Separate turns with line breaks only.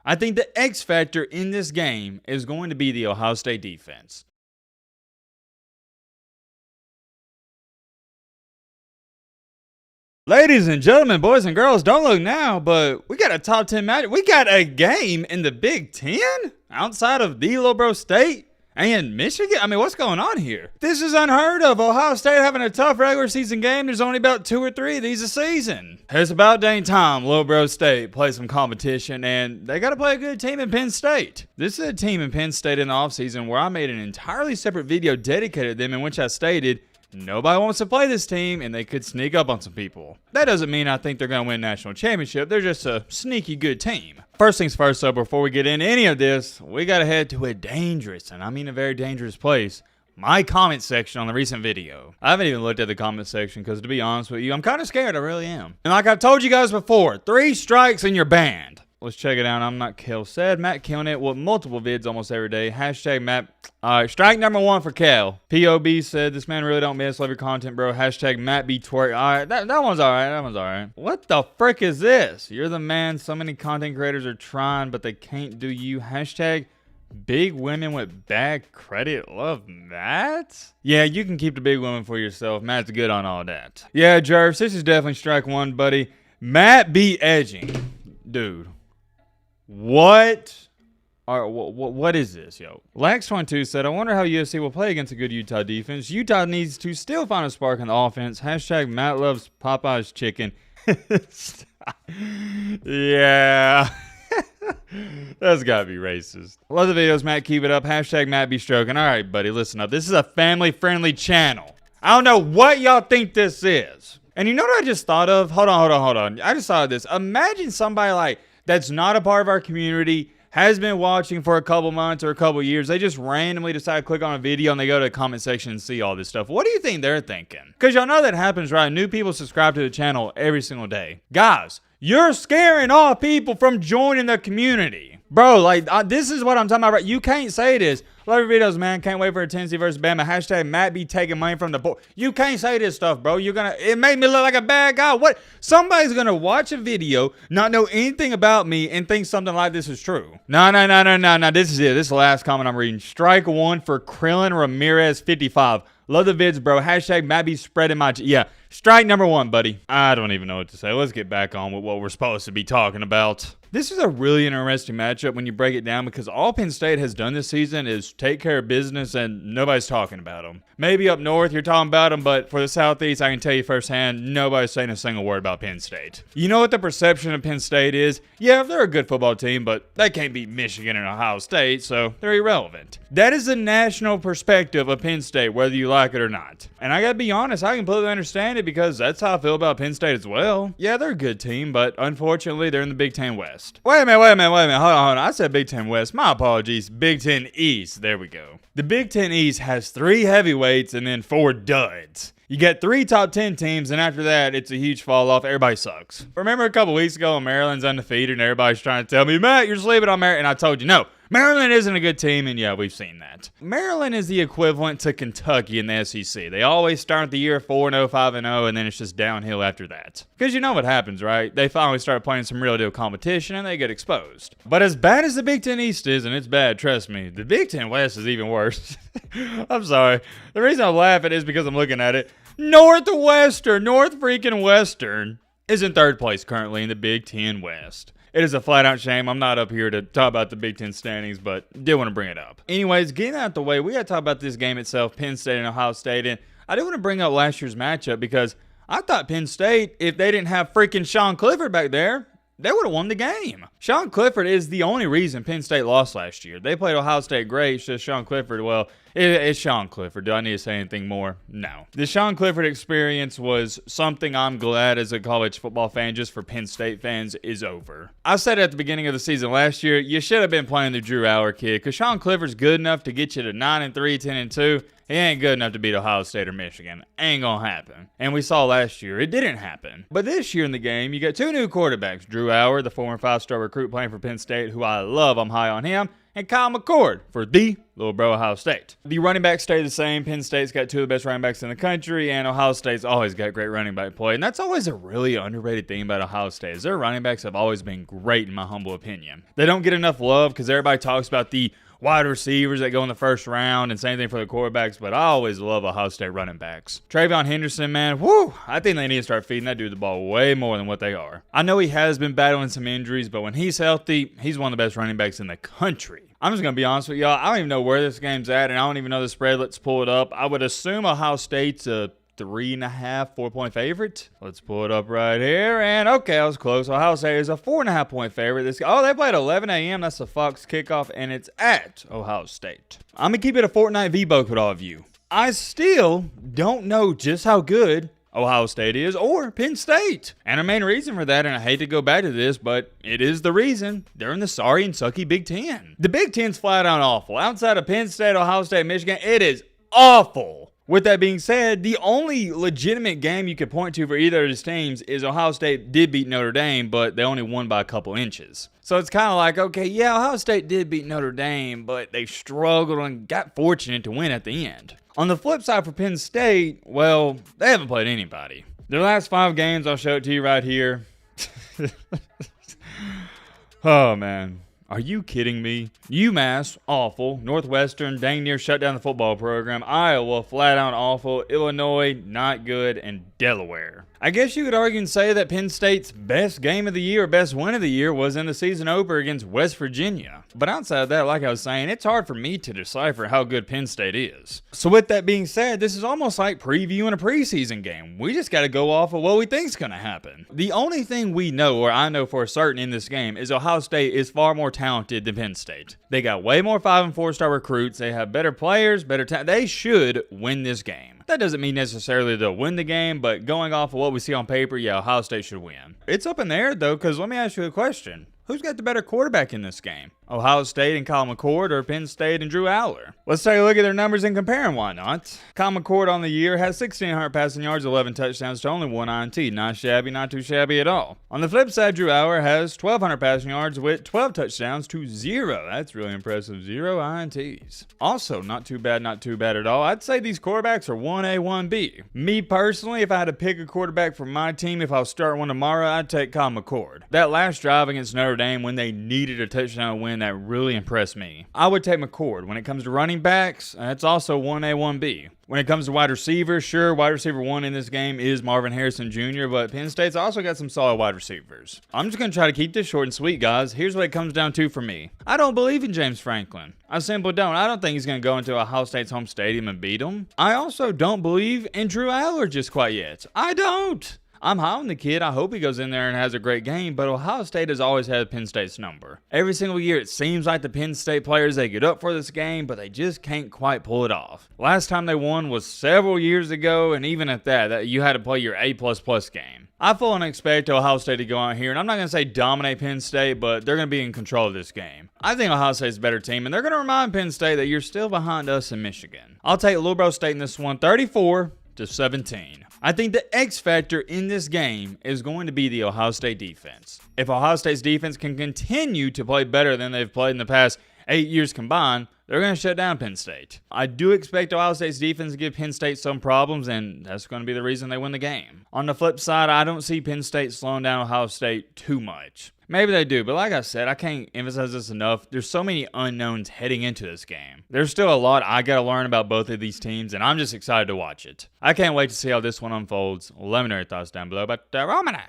I think the X factor in this game is going to be the Ohio State defense. Ladies and gentlemen, boys and girls, don't look now, but we got a top 10 match. We got a game in the Big Ten outside of the Little Bro State and Michigan. I mean, what's going on here? This is unheard of. Ohio State having a tough regular season game. There's only about 2 or 3 of these a season. It's about dang time Little Bro State play some competition, and they got to play a good team in Penn State. This is a team in Penn State in the offseason where I made an entirely separate video dedicated to them in which I stated nobody wants to play this team, and they could sneak up on some people. That doesn't mean I think they're going to win a national championship. They're just a sneaky good team. First things first, though, before we get into any of this, we got to head to a dangerous, and I mean a very dangerous place, my comment section on the recent video. I haven't even looked at the comment section because, to be honest with you, I'm kind of scared. I really am. And like I've told you guys before, 3 strikes and you're banned. Let's check it out. I'm not Kel said. Matt killing it with multiple vids almost every day. Hashtag Matt. All right, strike number 1 for Kel. POB said, this man really don't miss. Love your content, bro. Hashtag MattBeGreat's. All right, that one's all right. That one's all right. What the frick is this? You're the man. So many content creators are trying, but they can't do you. Hashtag big women with bad credit. Love Matt. Yeah, you can keep the big women for yourself. Matt's good on all that. Yeah, Jervis, this is definitely strike 1, buddy. Matt be edging. Dude. What is this, yo? Lax22 said, I wonder how USC will play against a good Utah defense. Utah needs to still find a spark in the offense. Hashtag Matt loves Popeye's chicken. Yeah. That's gotta be racist. Love the videos, Matt. Keep it up. Hashtag Matt be stroking. All right, buddy, listen up. This is a family-friendly channel. I don't know what y'all think this is. And you know what I just thought of? Hold on. I just thought of this. Imagine somebody like that's not a part of our community, has been watching for a couple months or a couple years. They just randomly decide to click on a video and they go to the comment section and see all this stuff. What do you think they're thinking? Because y'all know that happens, right? New people subscribe to the channel every single day. Guys, you're scaring off people from joining the community. Bro, like, this is what I'm talking about, right? You can't say this. Love your videos, man. Can't wait for a Tennessee versus Bama. Hashtag Matt be taking money from the board. You can't say this stuff, bro. It made me look like a bad guy. What? Somebody's gonna watch a video, not know anything about me, and think something like this is true. No. This is it. This is the last comment I'm reading. Strike 1 for Krillin Ramirez 55. Love the vids, bro. Hashtag Matt be spreading my... Yeah. Strike number 1, buddy. I don't even know what to say. Let's get back on with what we're supposed to be talking about. This is a really interesting matchup when you break it down because all Penn State has done this season is take care of business and nobody's talking about them. Maybe up north you're talking about them, but for the Southeast, I can tell you firsthand, nobody's saying a single word about Penn State. You know what the perception of Penn State is? Yeah, they're a good football team, but they can't beat Michigan and Ohio State, so they're irrelevant. That is the national perspective of Penn State, whether you like it or not. And I gotta be honest, I completely understand it because that's how I feel about Penn State as well. Yeah, they're a good team, but unfortunately, they're in the Big Ten West. Wait a minute. Hold on. I said Big Ten West. My apologies. Big Ten East. There we go. The Big Ten East has 3 heavyweights and then 4 duds. You get 3 top 10 teams, and after that, it's a huge fall off. Everybody sucks. Remember a couple weeks ago, Maryland's undefeated, and everybody's trying to tell me, Matt, you're sleeping on Maryland. And I told you, no. Maryland isn't a good team, and yeah, we've seen that. Maryland is the equivalent to Kentucky in the SEC. They always start the year 4-0, 5-0, and then it's just downhill after that. Because you know what happens, right? They finally start playing some real deal competition, and they get exposed. But as bad as the Big Ten East is, and it's bad, trust me, the Big Ten West is even worse. I'm sorry. The reason I'm laughing is because I'm looking at it. North freaking Western is in 3rd place currently in the Big Ten West. It is a flat-out shame. I'm not up here to talk about the Big Ten standings, but did want to bring it up. Anyways, getting out the way, we got to talk about this game itself, Penn State and Ohio State. And I do want to bring up last year's matchup because I thought Penn State, if they didn't have freaking Sean Clifford back there, they would have won the game. Sean Clifford is the only reason Penn State lost last year. They played Ohio State great. It's just Sean Clifford, well, it's Sean Clifford. Do I need to say anything more? No. The Sean Clifford experience was something I'm glad as a college football fan, just for Penn State fans, is over. I said at the beginning of the season last year, you should have been playing the Drew Allar kid because Sean Clifford's good enough to get you to 9-3, 10-2. He ain't good enough to beat Ohio State or Michigan. Ain't gonna happen. And we saw last year, it didn't happen. But this year in the game, you got 2 new quarterbacks. Drew Allar, the former 5-star recruit playing for Penn State, who I love. I'm high on him. and Kyle McCord for the little bro Ohio State. The running backs stay the same. Penn State's got two of the best running backs in the country, and Ohio State's always got great running back play. And that's always a really underrated thing about Ohio State, is their running backs have always been great in my humble opinion. They don't get enough love because everybody talks about the wide receivers that go in the first round, and same thing for the quarterbacks, but I always love Ohio State running backs. Travion Henderson, man, whoo, I think they need to start feeding that dude the ball way more than what they are. I know he has been battling some injuries, but when he's healthy, he's one of the best running backs in the country. I'm just going to be honest with y'all, I don't even know where this game's at, and I don't even know the spread. Let's pull it up. I would assume Ohio State's a 3.5, 4-point favorite. Let's pull it up right here. And okay, I was close. Ohio State is a 4.5-point favorite. They played 11 a.m. That's the Fox kickoff, and it's at Ohio State. I'm going to keep it a Fortnite V-Buck with all of you. I still don't know just how good Ohio State is or Penn State. And the main reason for that, and I hate to go back to this, but it is the reason, they're in the sorry and sucky Big Ten. The Big Ten's flat out awful. Outside of Penn State, Ohio State, Michigan, it is awful. With that being said, the only legitimate game you could point to for either of these teams is Ohio State did beat Notre Dame, but they only won by a couple inches. So it's kind of like, okay, yeah, Ohio State did beat Notre Dame, but they struggled and got fortunate to win at the end. On the flip side for Penn State, well, they haven't played anybody. Their last 5 games, I'll show it to you right here. Oh, man. Are you kidding me? UMass, awful. Northwestern, dang near shut down the football program. Iowa, flat out awful. Illinois, not good. And Delaware. I guess you could argue and say that Penn State's best game of the year, best win of the year, was in the season opener against West Virginia. But outside of that, like I was saying, it's hard for me to decipher how good Penn State is. So with that being said, this is almost like previewing a preseason game. We just got to go off of what we think's going to happen. The only thing we know, or I know for certain in this game, is Ohio State is far more talented than Penn State. They got way more 5- and 4-star recruits. They have better players, better talent. They should win this game. That doesn't mean necessarily they'll win the game, but going off of what we see on paper, yeah, Ohio State should win. It's up in the air, though, because let me ask you a question. Who's got the better quarterback in this game? Ohio State and Kyle McCord, or Penn State and Drew Aller? Let's take a look at their numbers and compare them, why not? Kyle McCord on the year has 1,600 passing yards, 11 touchdowns to only 1 INT. Not shabby, not too shabby at all. On the flip side, Drew Aller has 1,200 passing yards with 12 touchdowns to 0. That's really impressive. 0 INTs. Also, not too bad at all. I'd say these quarterbacks are 1A, 1B. Me personally, if I had to pick a quarterback for my team, if I was starting one tomorrow, I'd take Kyle McCord. That last drive against Notre Dame when they needed a touchdown win, that really impressed me. I would take McCord. When it comes to running backs, it's also 1A, 1B. When it comes to wide receivers, sure, wide receiver 1 in this game is Marvin Harrison Jr., but Penn State's also got some solid wide receivers. I'm just going to try to keep this short and sweet, guys. Here's what it comes down to for me. I don't believe in James Franklin. I simply don't. I don't think he's going to go into Ohio State's home stadium and beat them. I also don't believe in Drew Aller just quite yet. I don't. I'm high on the kid. I hope he goes in there and has a great game, but Ohio State has always had Penn State's number. Every single year, it seems like the Penn State players, they get up for this game, but they just can't quite pull it off. Last time they won was several years ago, and even at that you had to play your A++ game. I fully expect Ohio State to go out here, and I'm not going to say dominate Penn State, but they're going to be in control of this game. I think Ohio State's a better team, and they're going to remind Penn State that you're still behind us in Michigan. I'll take Little Bro State in this one, 34-17. I think the X factor in this game is going to be the Ohio State defense. If Ohio State's defense can continue to play better than they've played in the past 8 years combined, they're going to shut down Penn State. I do expect Ohio State's defense to give Penn State some problems, and that's going to be the reason they win the game. On the flip side, I don't see Penn State slowing down Ohio State too much. Maybe they do, but like I said, I can't emphasize this enough. There's so many unknowns heading into this game. There's still a lot I got to learn about both of these teams, and I'm just excited to watch it. I can't wait to see how this one unfolds. Let me know your thoughts down below. But Romani.